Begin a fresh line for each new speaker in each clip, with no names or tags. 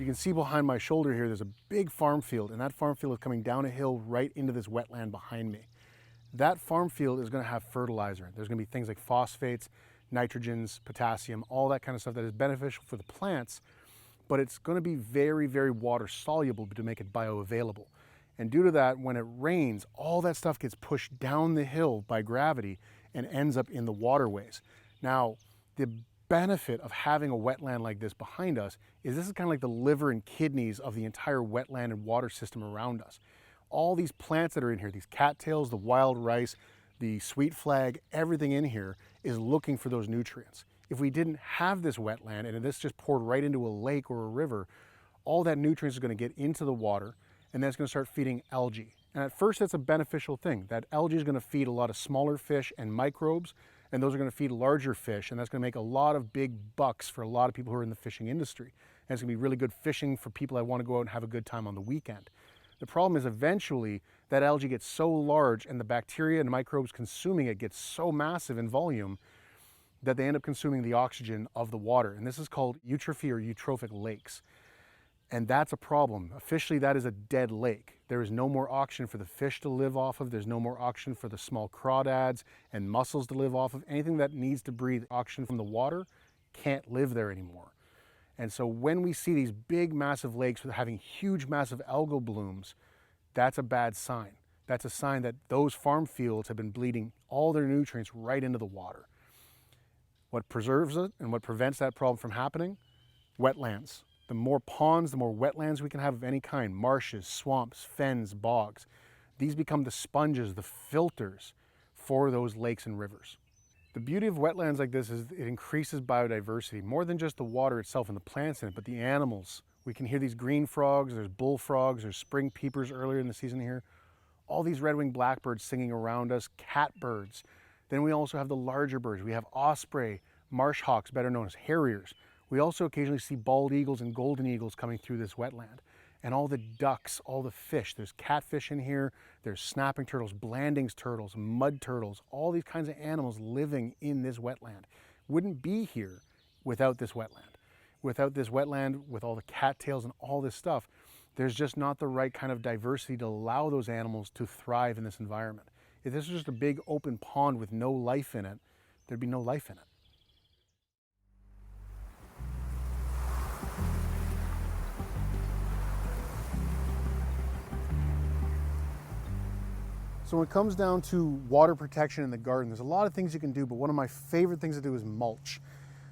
can see behind my shoulder here, there's a big farm field, and that farm field is coming down a hill right into this wetland behind me. That farm field is going to have fertilizer. There's going to be things like phosphates, nitrogens, potassium, all that kind of stuff that is beneficial for the plants, but it's going to be very, very water soluble to make it bioavailable. And due to that, when it rains, all that stuff gets pushed down the hill by gravity and ends up in the waterways. Now, the benefit of having a wetland like this behind us is this is kind of like the liver and kidneys of the entire wetland and water system around us. All these plants that are in here, these cattails, the wild rice, the sweet flag, everything in here is looking for those nutrients. If we didn't have this wetland and this just poured right into a lake or a river, all that nutrients is going to get into the water, and then it's going to start feeding algae. And at first that's a beneficial thing. That algae is going to feed a lot of smaller fish and microbes, and those are going to feed larger fish, and that's going to make a lot of big bucks for a lot of people who are in the fishing industry. And it's going to be really good fishing for people that want to go out and have a good time on the weekend. The problem is eventually that algae gets so large and the bacteria and microbes consuming it gets so massive in volume that they end up consuming the oxygen of the water. And this is called eutrophy or eutrophic lakes. And that's a problem. Officially, that is a dead lake. There is no more oxygen for the fish to live off of. There's no more oxygen for the small crawdads and mussels to live off of. Anything that needs to breathe oxygen from the water can't live there anymore. And so when we see these big, massive lakes with having huge, massive algal blooms, that's a bad sign. That's a sign that those farm fields have been bleeding all their nutrients right into the water. What preserves it and what prevents that problem from happening? Wetlands. The more ponds, the more wetlands we can have of any kind, marshes, swamps, fens, bogs. These become the sponges, the filters for those lakes and rivers. The beauty of wetlands like this is it increases biodiversity, more than just the water itself and the plants in it, but the animals. We can hear these green frogs, there's bullfrogs, there's spring peepers earlier in the season here. All these red-winged blackbirds singing around us, catbirds. Then we also have the larger birds. We have osprey, marsh hawks, better known as harriers. We also occasionally see bald eagles and golden eagles coming through this wetland. And all the ducks, all the fish. There's catfish in here, there's snapping turtles, blandings turtles, mud turtles, all these kinds of animals living in this wetland. Wouldn't be here without this wetland. Without this wetland, with all the cattails and all this stuff, there's just not the right kind of diversity to allow those animals to thrive in this environment. If this was just a big open pond with no life in it, there'd be no life in it. So when it comes down to water protection in the garden, there's a lot of things you can do, but one of my favorite things to do is mulch.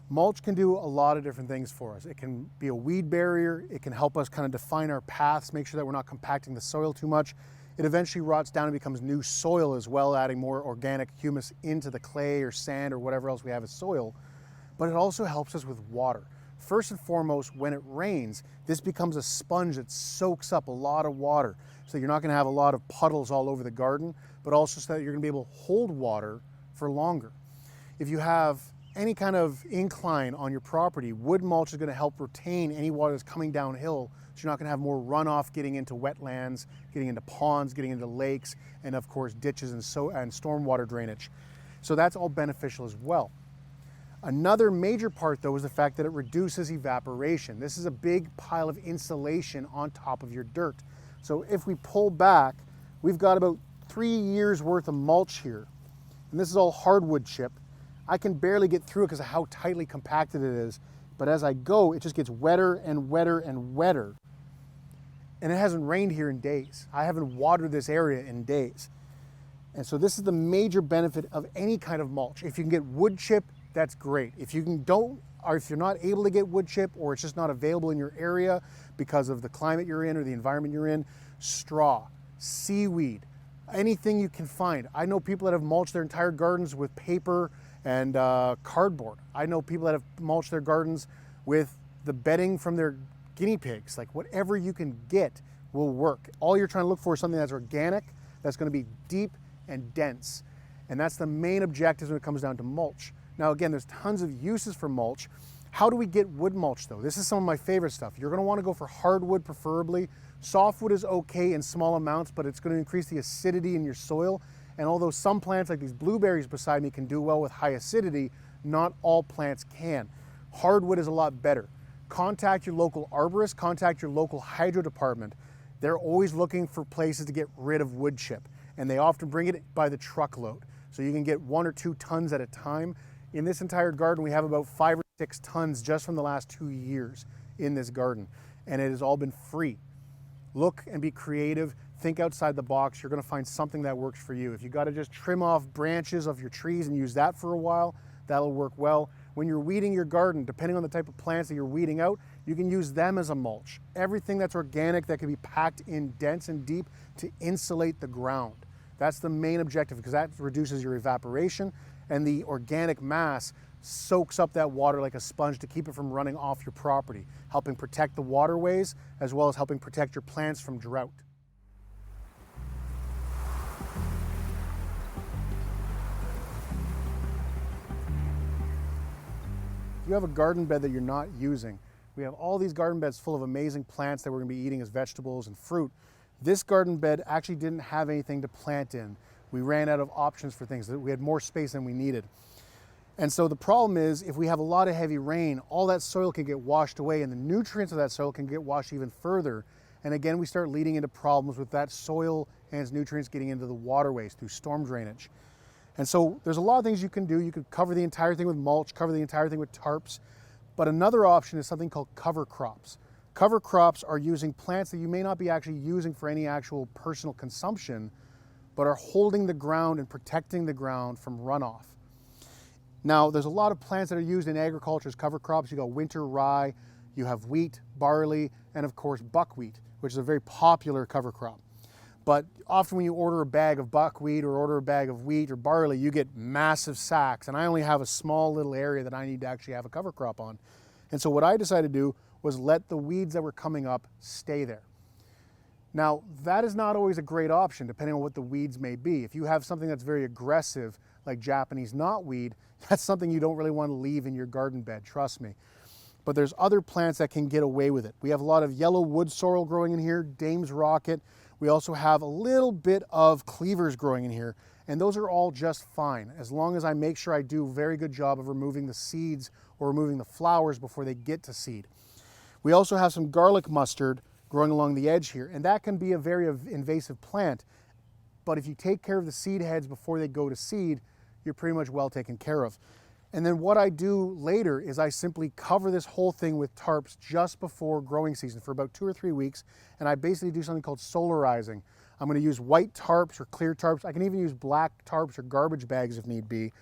Mulch can do a lot of different things for us. It can be a weed barrier. It can help us kind of define our paths, make sure that we're not compacting the soil too much. It eventually rots down and becomes new soil as well, adding more organic humus into the clay or sand or whatever else we have as soil. But it also helps us with water. First and foremost, when it rains, this becomes a sponge that soaks up a lot of water. So you're not going to have a lot of puddles all over the garden, but also so that you're going to be able to hold water for longer. If you have any kind of incline on your property, wood mulch is going to help retain any water that's coming downhill, so you're not going to have more runoff getting into wetlands, getting into ponds, getting into lakes, and of course ditches and stormwater drainage. So that's all beneficial as well. Another major part though is the fact that it reduces evaporation. This is a big pile of insulation on top of your dirt. So if we pull back, we've got about 3 years worth of mulch here. And this is all hardwood chip. I can barely get through it because of how tightly compacted it is. But as I go, it just gets wetter and wetter and wetter. And it hasn't rained here in days. I haven't watered this area in days. And so this is the major benefit of any kind of mulch. If you can get wood chip, that's great. If you're not able to get wood chip, or it's just not available in your area because of the climate you're in or the environment you're in, straw, seaweed, anything you can find. I know people that have mulched their entire gardens with paper and cardboard. I know people that have mulched their gardens with the bedding from their guinea pigs. Like whatever you can get will work. All you're trying to look for is something that's organic, that's going to be deep and dense. And that's the main objective when it comes down to mulch. Now again, there's tons of uses for mulch. How do we get wood mulch though? This is some of my favorite stuff. You're going to want to go for hardwood preferably. Softwood is okay in small amounts, but it's going to increase the acidity in your soil. And although some plants like these blueberries beside me can do well with high acidity, not all plants can. Hardwood is a lot better. contact your local arborist, contact your local hydro department. They're always looking for places to get rid of wood chip, and they often bring it by the truckload. So you can get 1 or 2 tons at a time. In this entire garden, we have about 5 or 6 tons just from the last 2 years in this garden, and it has all been free. Look and be creative, think outside the box. You're gonna find something that works for you. If you gotta just trim off branches of your trees and use that for a while, that'll work well. When you're weeding your garden, depending on the type of plants that you're weeding out, you can use them as a mulch. Everything that's organic that can be packed in dense and deep to insulate the ground. That's the main objective, because that reduces your evaporation, and the organic mass soaks up that water like a sponge to keep it from running off your property, helping protect the waterways as well as helping protect your plants from drought. If you have a garden bed that you're not using, we have all these garden beds full of amazing plants that we're going to be eating as vegetables and fruit. This garden bed actually didn't have anything to plant in. We ran out of options for things. We had more space than we needed. And so the problem is, if we have a lot of heavy rain, all that soil can get washed away, and the nutrients of that soil can get washed even further. And again, we start leading into problems with that soil and its nutrients getting into the waterways through storm drainage. And so there's a lot of things you can do. You could cover the entire thing with mulch, cover the entire thing with tarps. But another option is something called cover crops. Cover crops are using plants that you may not be actually using for any actual personal consumption, but are holding the ground and protecting the ground from runoff. Now, there's a lot of plants that are used in agriculture as cover crops. You got winter rye, you have wheat, barley, and of course buckwheat, which is a very popular cover crop. But often when you order a bag of buckwheat or order a bag of wheat or barley, you get massive sacks, and I only have a small little area that I need to actually have a cover crop on. And so what I decided to do was let the weeds that were coming up stay there. Now, that is not always a great option depending on what the weeds may be. If you have something that's very aggressive, like Japanese knotweed, that's something you don't really want to leave in your garden bed, trust me. But there's other plants that can get away with it. We have a lot of yellow wood sorrel growing in here, Dame's rocket. We also have a little bit of cleavers growing in here, and those are all just fine, as long as I make sure I do a very good job of removing the seeds or removing the flowers before they get to seed. We also have some garlic mustard growing along the edge here, and that can be a very invasive plant, but if you take care of the seed heads before they go to seed, you're pretty much well taken care of. And then what I do later is I simply cover this whole thing with tarps just before growing season for about 2 or 3 weeks, and I basically do something called solarizing. I'm going to use white tarps or clear tarps. I can even use black tarps or garbage bags if need be,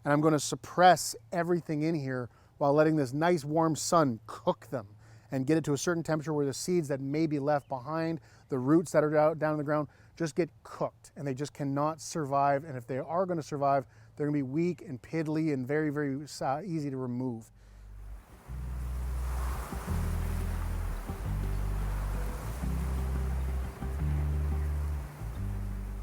and I'm going to suppress everything in here while letting this nice warm sun cook them and get it to a certain temperature where the seeds that may be left behind, the roots that are down in the ground, just get cooked, and they just cannot survive. And if they are going to survive, they're going to be weak and piddly and very, very easy to remove.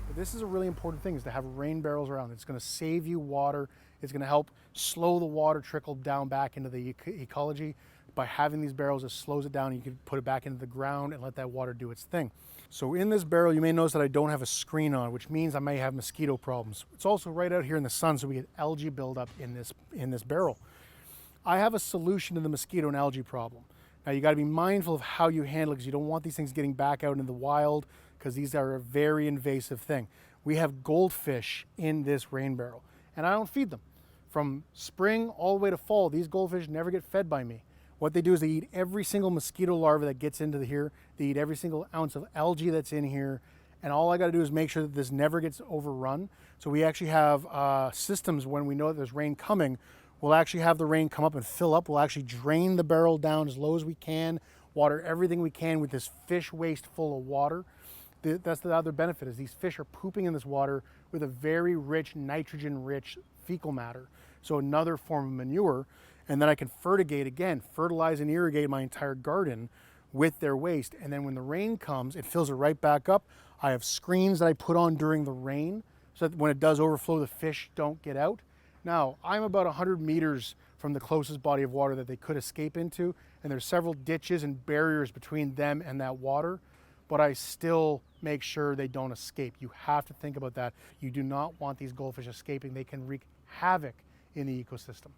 But this is a really important thing, is to have rain barrels around. It's going to save you water. It's going to help slow the water trickle down back into the ecology. By having these barrels, it slows it down, and you can put it back into the ground and let that water do its thing. So in this barrel, you may notice that I don't have a screen on, which means I may have mosquito problems. It's also right out here in the sun, so we get algae buildup in this barrel. I have a solution to the mosquito and algae problem. Now you got to be mindful of how you handle it, because you don't want these things getting back out into the wild, because these are a very invasive thing. We have goldfish in this rain barrel, and I don't feed them. From spring all the way to fall, these goldfish never get fed by me. What they do is they eat every single mosquito larva that gets into here. They eat every single ounce of algae that's in here. And all I got to do is make sure that this never gets overrun. So we actually have systems when we know that there's rain coming. We'll actually have the rain come up and fill up. We'll actually drain the barrel down as low as we can, water everything we can with this fish waste full of water. That's the other benefit, is these fish are pooping in this water with a very rich, nitrogen-rich fecal matter. So another form of manure. And then I can fertilize and irrigate my entire garden with their waste. And then when the rain comes, it fills it right back up. I have screens that I put on during the rain so that when it does overflow, the fish don't get out. Now, I'm about 100 meters from the closest body of water that they could escape into, and there's several ditches and barriers between them and that water, but I still make sure they don't escape. You have to think about that. You do not want these goldfish escaping. They can wreak havoc in the ecosystem.